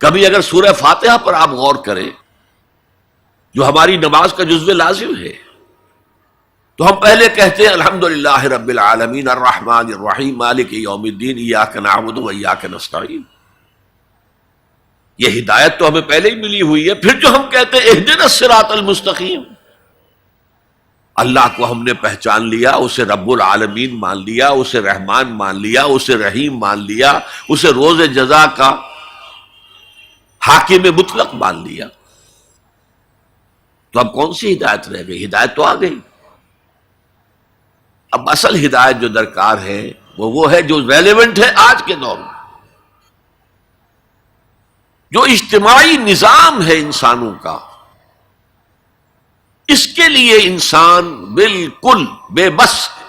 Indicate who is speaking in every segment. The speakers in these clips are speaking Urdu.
Speaker 1: کبھی اگر سورہ فاتحہ پر آپ غور کریں جو ہماری نماز کا جزو لازم ہے، تو ہم پہلے کہتے ہیں الحمدللہ رب العالمین الرحمن الرحیم مالک یوم الدین ایاک نعبد و ایاک نستعین. یہ ہدایت تو ہمیں پہلے ہی ملی ہوئی ہے. پھر جو ہم کہتے ہیں اہدنا الصراط المستقیم، اللہ کو ہم نے پہچان لیا، اسے رب العالمین مان لیا، اسے رحمان مان لیا، اسے رحیم مان لیا، اسے روز جزا کا حاکم مطلق مان لیا، تو اب کون سی ہدایت رہ گئی؟ ہدایت تو آ گئی. اب اصل ہدایت جو درکار ہے وہ ہے جو ریلیونٹ ہے آج کے دور میں. جو اجتماعی نظام ہے انسانوں کا، اس کے لیے انسان بالکل بے بس ہے.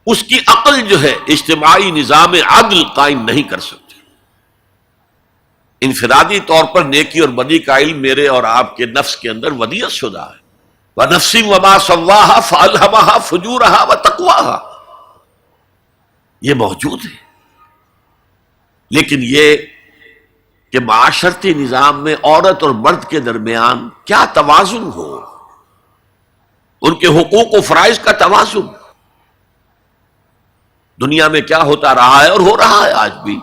Speaker 1: اس کی عقل جو ہے اجتماعی نظام عدل قائم نہیں کر سکتی. انفرادی طور پر نیکی اور بدی کا علم میرے اور آپ کے نفس کے اندر ودیعت شدہ ہے. وَنَفْسٍ وَمَا سَوَّاهَا فَأَلْهَمَهَا فُجُورَهَا وَتَقْوَاهَا، یہ موجود ہے. لیکن یہ کہ معاشرتی نظام میں عورت اور مرد کے درمیان کیا توازن ہو، ان کے حقوق و فرائض کا توازن. دنیا میں کیا ہوتا رہا ہے اور ہو رہا ہے آج بھی.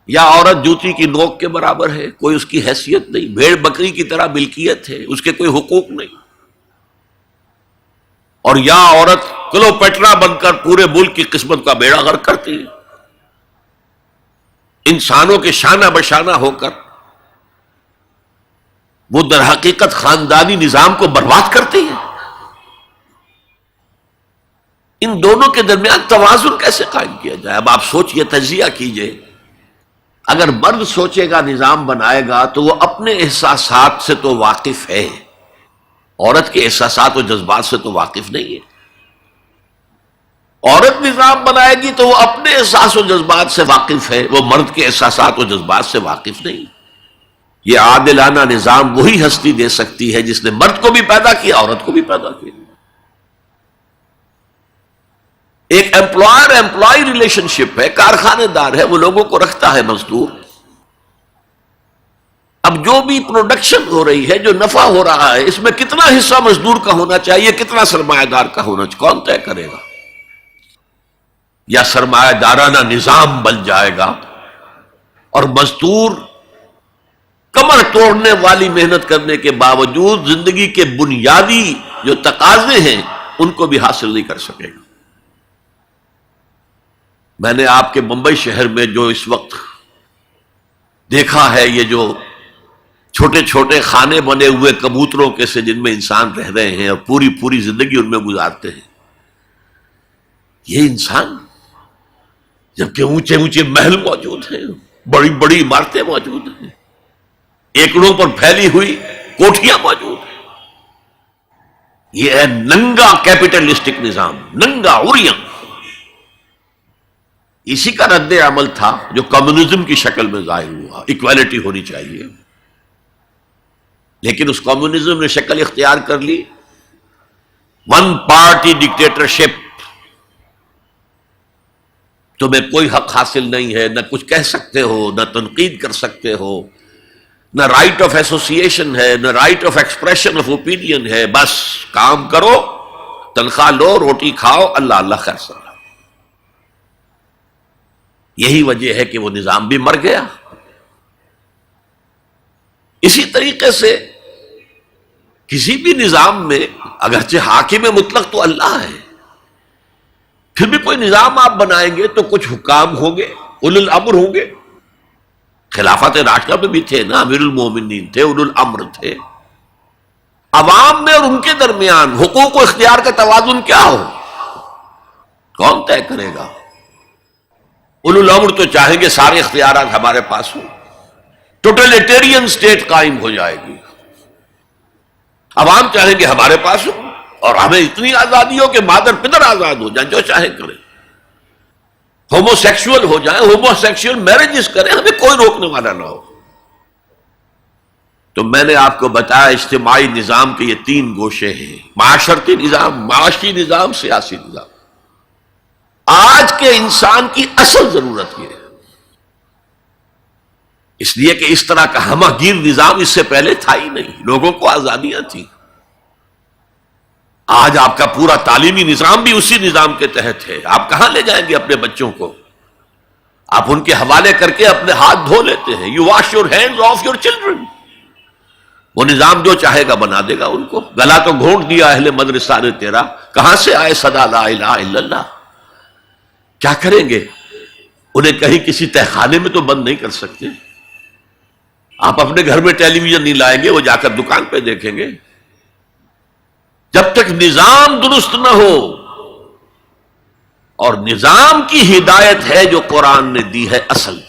Speaker 1: یا عورت جوتی کی نوک کے برابر ہے، کوئی اس کی حیثیت نہیں، بھیڑ بکری کی طرح ملکیت ہے، اس کے کوئی حقوق نہیں. اور یا عورت کلوپیٹرا بن کر پورے ملک کی قسمت کا بیڑا غرق کرتی ہے، انسانوں کے شانہ بشانہ ہو کر وہ در حقیقت خاندانی نظام کو برباد کرتی ہے. ان دونوں کے درمیان توازن کیسے قائم کیا جائے؟ اب آپ سوچئے، تجزیہ کیجئے. اگر مرد سوچے گا، نظام بنائے گا، تو وہ اپنے احساسات سے تو واقف ہے، عورت کے احساسات و جذبات سے تو واقف نہیں ہے. عورت نظام بنائے گی تو وہ اپنے احساس و جذبات سے واقف ہے، وہ مرد کے احساسات و جذبات سے واقف نہیں. یہ عادلانہ نظام وہی ہستی دے سکتی ہے جس نے مرد کو بھی پیدا کیا، عورت کو بھی پیدا کیا. ایک امپلائر امپلائی ریلیشن شپ ہے، کارخانے دار ہے، وہ لوگوں کو رکھتا ہے مزدور. اب جو بھی پروڈکشن ہو رہی ہے، جو نفع ہو رہا ہے، اس میں کتنا حصہ مزدور کا ہونا چاہیے، کتنا سرمایہ دار کا ہونا چاہیے، کون طے کرے گا؟ یا سرمایہ دارانہ نظام بن جائے گا اور مزدور کمر توڑنے والی محنت کرنے کے باوجود زندگی کے بنیادی جو تقاضے ہیں ان کو بھی حاصل نہیں کر سکے گا. میں نے آپ کے ممبئی شہر میں جو اس وقت دیکھا ہے، یہ جو چھوٹے چھوٹے خانے بنے ہوئے کبوتروں کے سے جن میں انسان رہ رہے ہیں اور پوری زندگی ان میں گزارتے ہیں، یہ انسان، جبکہ اونچے اونچے محل موجود ہیں، بڑی بڑی عمارتیں موجود ہیں، ایکڑوں پر پھیلی ہوئی کوٹھیاں موجود ہیں، یہ ہے ننگا کیپٹلسٹک نظام، ننگا عریاں. اسی کا رد عمل تھا جو کمیونزم کی شکل میں ظاہر ہوا. ایکویلٹی ہونی چاہیے، لیکن اس کمیونزم نے شکل اختیار کر لی ون پارٹی ڈکٹیٹرشپ. تمہیں کوئی حق حاصل نہیں ہے، نہ کچھ کہہ سکتے ہو، نہ تنقید کر سکتے ہو، نہ رائٹ آف ایسوسیشن ہے، نہ right of expression of opinion ہے. بس کام کرو، تنخواہ لو، روٹی کھاؤ، اللہ اللہ خیر سلام. یہی وجہ ہے کہ وہ نظام بھی مر گیا. اسی طریقے سے کسی بھی نظام میں اگرچہ حاکم مطلق تو اللہ ہے، پھر بھی کوئی نظام آپ بنائیں گے تو کچھ حکام ہوں گے، اولو الامر ہوں گے. خلافت راشدہ میں بھی تھے نا، امیر المومنین تھے، اولو الامر تھے. عوام میں اور ان کے درمیان حقوق و اختیار کا توازن کیا ہو، کون طے کرے گا؟ اولو الامر تو چاہیں گے سارے اختیارات ہمارے پاس ہوں، ٹوٹلیٹیرین سٹیٹ قائم ہو جائے گی. عوام چاہیں گے ہمارے پاس ہوں اور ہمیں اتنی آزادی ہو کہ مادر پدر آزاد ہو جائیں، جو چاہیں کریں. ہومو سیکشول ہو جائیں، ہومو سیکشول میرجز کریں، ہمیں کوئی روکنے والا نہ ہو. تو میں نے آپ کو بتایا اجتماعی نظام کے یہ 3 گوشے ہیں: معاشرتی نظام، معاشی نظام، سیاسی نظام. آج کے انسان کی اصل ضرورت یہ ہے اس لیے کہ اس طرح کا ہمہ گیر نظام اس سے پہلے تھا ہی نہیں، لوگوں کو آزادیاں تھیں۔ آج آپ کا پورا تعلیمی نظام بھی اسی نظام کے تحت ہے۔ آپ کہاں لے جائیں گے اپنے بچوں کو؟ آپ ان کے حوالے کر کے اپنے ہاتھ دھو لیتے ہیں۔ You wash your hands of your children. وہ نظام جو چاہے گا بنا دے گا ان کو۔ گلا تو گھونٹ دیا اہل مدرسہ نے تیرا، کہاں سے آئے صدا لا الہ الا اللہ؟ کیا کریں گے؟ انہیں کہیں کسی تہخانے میں تو بند نہیں کر سکتے۔ آپ اپنے گھر میں ٹیلی ویژن نہیں لائیں گے، وہ جا کر دکان پہ دیکھیں گے۔ جب تک نظام درست نہ ہو، اور نظام کی ہدایت ہے جو قرآن نے دی ہے اصل،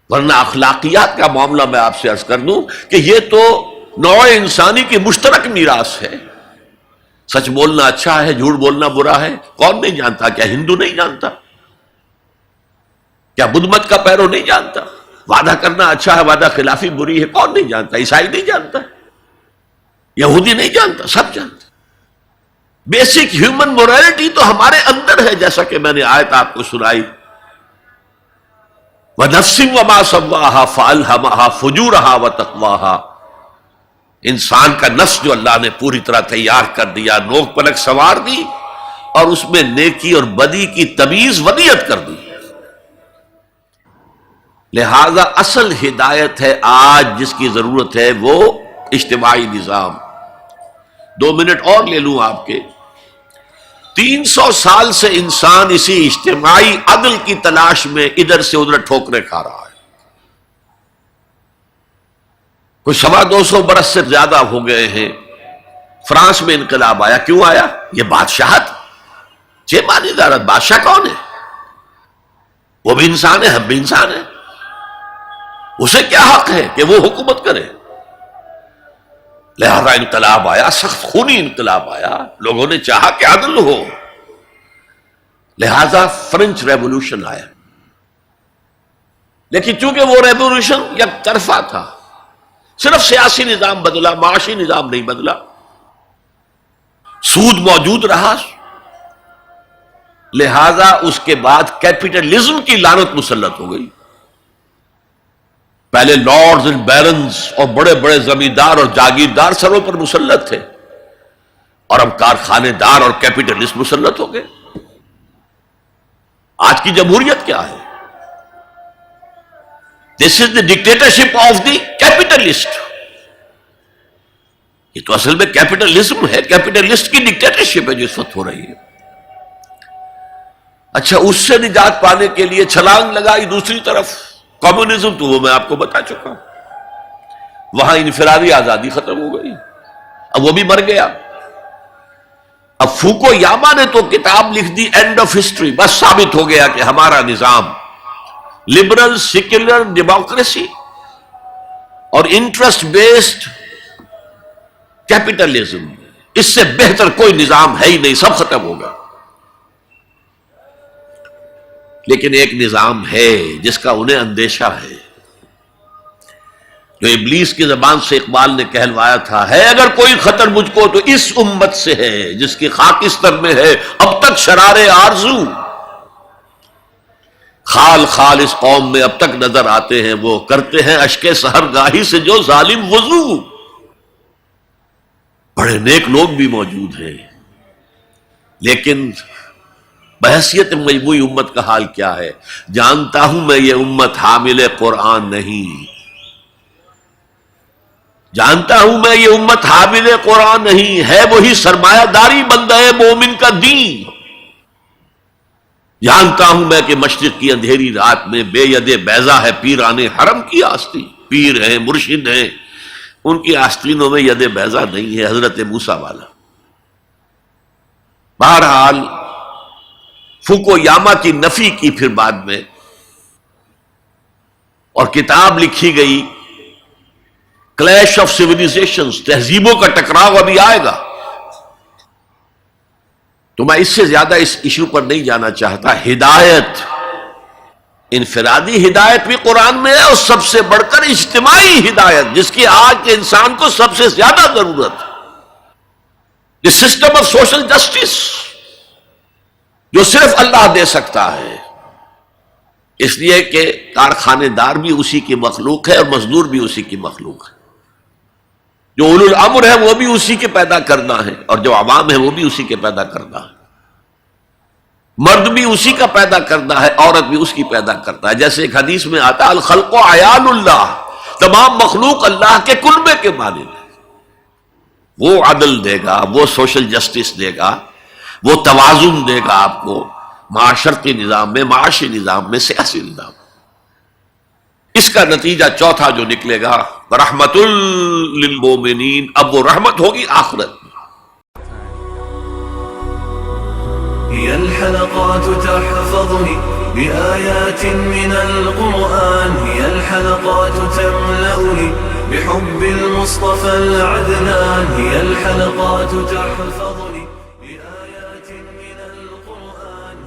Speaker 1: ورنہ اخلاقیات کا معاملہ میں آپ سے عرض کر دوں کہ یہ تو نوع انسانی کی مشترک میراث ہے۔ سچ بولنا اچھا ہے، جھوٹ بولنا برا ہے، کون نہیں جانتا؟ کیا ہندو نہیں جانتا؟ کیا بدھ مت کا پیرو نہیں جانتا؟ وعدہ کرنا اچھا ہے، وعدہ خلافی بری ہے، کون نہیں جانتا؟ عیسائی نہیں جانتا، یہودی نہیں جانتا، سب جانتا۔ بیسک ہیومن مورالٹی تو ہمارے اندر ہے، جیسا کہ میں نے آیت آپ کو سنائی، وَنَفْسٍ وَمَا سَوَّاهَا فَأَلْهَمَهَا فُجُورَهَا وَتَقْوَاهَا۔ انسان کا نفس جو اللہ نے پوری طرح تیار کر دیا، نوک پلک سنوار دی، اور اس میں نیکی اور بدی کی تمیز ودیت کر دی۔ لہذا اصل ہدایت ہے آج جس کی ضرورت ہے وہ اجتماعی نظام۔ 2 منٹ اور لے لوں آپ کے۔ 300 سال سے انسان اسی اجتماعی عدل کی تلاش میں ادھر سے ادھر ٹھوکریں کھا رہا ہے۔ کوئی 250 برس سے زیادہ ہو گئے ہیں۔ فرانس میں انقلاب آیا، کیوں آیا؟ یہ بادشاہت، چیمانی دارت، بادشاہ کون ہے؟ وہ بھی انسان ہے، ہم بھی انسان ہیں۔ اسے کیا حق ہے کہ وہ حکومت کرے؟ لہذا انقلاب آیا، سخت خونی انقلاب آیا، لوگوں نے چاہا کہ عدل ہو، لہذا فرینچ ریولوشن آیا۔ لیکن چونکہ وہ ریولوشن یک طرفہ تھا، صرف سیاسی نظام بدلا، معاشی نظام نہیں بدلا۔ سود موجود رہا، لہذا اس کے بعد کیپٹلزم کی لعنت مسلط ہو گئی۔ پہلے لارڈز اینڈ بیرنز اور بڑے بڑے زمیندار اور جاگیردار سروں پر مسلط تھے، اور اب کارخانے دار اور کیپٹلسٹ مسلط ہو گئے۔ آج کی جمہوریت کیا ہے؟ دس از دی ڈکٹیٹرشپ آف دی کیپٹلسٹ۔ یہ تو اصل میں کیپٹلزم ہے، کیپٹلسٹ کی ڈکٹیٹرشپ ہے جو اس وقت ہو رہی ہے۔ اچھا، اس سے نجات پانے کے لیے چھلانگ لگائی دوسری طرف کمیونزم، تو وہ میں آپ کو بتا چکا ہوں، وہاں انفرادی آزادی ختم ہو گئی، اب وہ بھی مر گیا۔ اب فوکو یاما نے تو کتاب لکھ دی اینڈ آف ہسٹری، بس ثابت ہو گیا کہ ہمارا نظام لبرل سیکولر ڈیموکریسی اور انٹرسٹ بیسڈ کیپٹلزم، اس سے بہتر کوئی نظام ہے ہی نہیں، سب ختم ہوگا۔ لیکن ایک نظام ہے جس کا انہیں اندیشہ ہے، جو ابلیس کی زبان سے اقبال نے کہلوایا تھا، ہے اگر کوئی خطر مجھ کو تو اس امت سے ہے جس کی خاکستر میں ہے اب تک شرار آرزو۔ خال خال اس قوم میں اب تک نظر آتے ہیں، وہ کرتے ہیں اشک سحر گاہی سے جو ظالم وضو۔ بڑے نیک لوگ بھی موجود ہیں، لیکن بحیثیت مجموعی امت کا حال کیا ہے؟ جانتا ہوں میں یہ امت حامل قرآن نہیں، جانتا ہوں میں یہ امت حامل قرآن نہیں ہے، وہی سرمایہ داری بندہ مومن کا دین۔ جانتا ہوں میں کہ مشرق کی اندھیری رات میں بے ید بیضا ہے پیران حرم کی آستین، پیر ہیں، مرشد ہیں، ان کی آستینوں میں ید بیضا نہیں ہے، حضرت موسیٰ والا۔ بہرحال فوکو یاما کی نفی کی پھر بعد میں، اور کتاب لکھی گئی کلیش آف سیویلائزیشنز، تہذیبوں کا ٹکراؤ ابھی آئے گا۔ تو میں اس سے زیادہ اس ایشو پر نہیں جانا چاہتا۔ ہدایت، انفرادی ہدایت بھی قرآن میں ہے، اور سب سے بڑھ کر اجتماعی ہدایت جس کی آج کے انسان کو سب سے زیادہ ضرورت ہے، یہ سسٹم آف سوشل جسٹس جو صرف اللہ دے سکتا ہے۔ اس لیے کہ کارخانے دار بھی اسی کی مخلوق ہے اور مزدور بھی اسی کی مخلوق ہے. جو اولو الامر ہے وہ بھی اسی کے پیدا کرنا ہے، اور جو عوام ہے وہ بھی اسی کے پیدا کرنا ہے. مرد بھی اسی کا پیدا کرنا ہے، عورت بھی اس کی پیدا کرتا ہے. جیسے ایک حدیث میں آتا ہے الخلق عیال اللہ، تمام مخلوق اللہ کے کلبے کے مانند ہے. وہ عدل دے گا، وہ سوشل جسٹس دے گا، وہ توازن دے گا آپ کو معاشرتی نظام میں، معاشی نظام میں، سیاسی نظام میں. اس کا نتیجہ چوتھا جو نکلے گا رحمت للمومنین، اب وہ رحمت ہوگی آخرت میں.
Speaker 2: هي الحلقات تحفظني بآيات من القرآن، هي الحلقات تملأني بحب المصطفى العدنان، هي الحلقات تحفظني